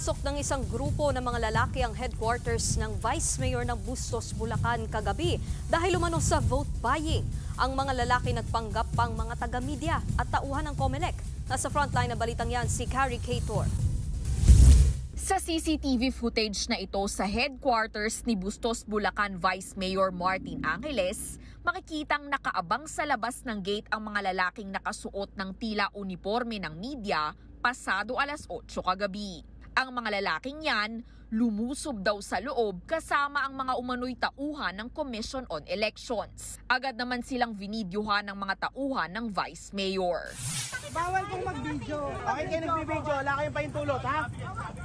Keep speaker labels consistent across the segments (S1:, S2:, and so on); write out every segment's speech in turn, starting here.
S1: Pumasok ng isang grupo ng mga lalaki ang headquarters ng Vice Mayor ng Bustos, Bulacan kagabi dahil umano sa vote buying. Ang mga lalaki nagpanggap pang mga taga-media at tauhan ng COMELEC. Nasa frontline ng balitang yan si Carrie Cator.
S2: Sa CCTV footage na ito sa headquarters ni Bustos, Bulacan Vice Mayor Martin Angeles, makikitang nakaabang sa labas ng gate ang mga lalaking nakasuot ng tila uniforme ng media pasado alas 8 kagabi. Ang mga lalaking yan, lumusob daw sa loob kasama ang mga umano'y tauhan ng Commission on Elections. Agad naman silang vinidyohan ng mga tauhan ng Vice Mayor.
S3: Bawal pong mag-video. Okay kayo nag-video, wala kayong pahintulot, ha?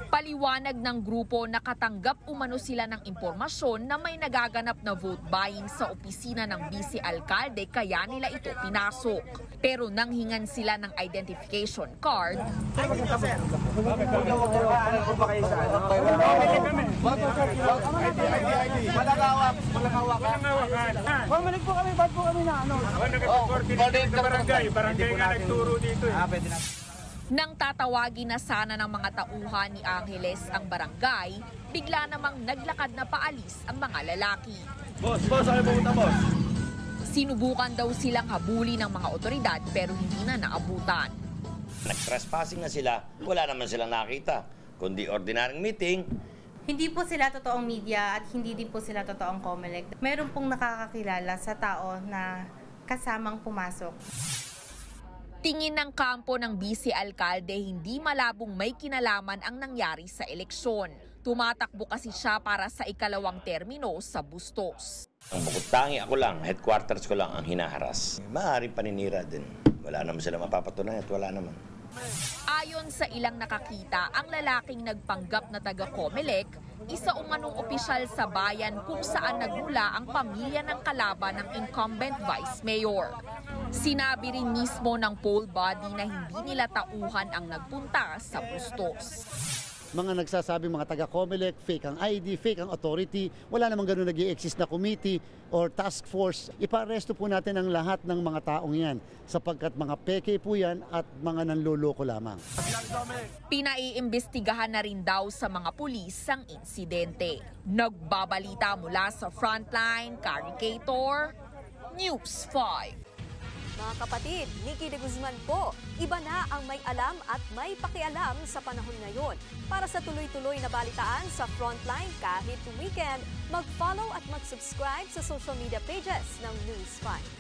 S2: Paliwanag ng grupo na katanggap umano sila ng impormasyon na may nagaganap na vote buying sa opisina ng Vice Alcalde kaya nila ito pinasok. Pero nang hingan sila ng identification card,
S3: Bumalik po kami, ba't po kami na ano?
S4: Barangay nga nagturo dito eh.
S2: nang tatawagin na sana ng mga tauhan ni Angeles ang barangay, bigla namang naglakad na paalis ang mga lalaki.
S4: Boss, ay pumunta, boss.
S2: Sinubukan daw silang habuli ng mga otoridad pero hindi na naabutan.
S5: Nag-trespassing na sila, wala naman silang nakita, kundi ordinaryong meeting.
S6: Hindi po sila totoong media at hindi din po sila totoong COMELEC. Meron pong nakakakilala sa tao na kasamang pumasok.
S2: Tingin ng kampo ng Vice Alcalde hindi malabong may kinalaman ang nangyari sa eleksyon. Tumatakbo kasi siya para sa ikalawang termino sa Bustos.
S5: Ang bukod tangi ako lang, headquarters ko lang ang hinaharas. Maaaring paninira din. Wala naman sila mapapatunayan at wala naman.
S2: Ayon sa ilang nakakita, ang lalaking nagpanggap na taga-COMELEC, isa umanong opisyal sa bayan kung saan nagmula ang pamilya ng kalaban ng incumbent Vice Mayor. Sinabi rin mismo ng poll body na hindi nila tauhan ang nagpunta sa Bustos.
S7: Mga nagsasabi mga taga-COMELEC, fake ang ID, fake ang authority, wala namang ganun nag-i-exist na committee or task force. Ipa-aresto po natin ang lahat ng mga taong yan sapagkat mga peke po yan at mga nanloloko lamang.
S2: Pinaiimbestigahan na rin daw sa mga pulis ang insidente. Nagbabalita mula sa frontline, Carrie Cator, News 5.
S1: Mga kapatid, Nikki de Guzman po. Iba na ang may alam at may pakialam sa panahon ngayon. Para sa tuloy-tuloy na balitaan sa Frontline kahit weekend, mag-follow at mag-subscribe sa social media pages ng News 5.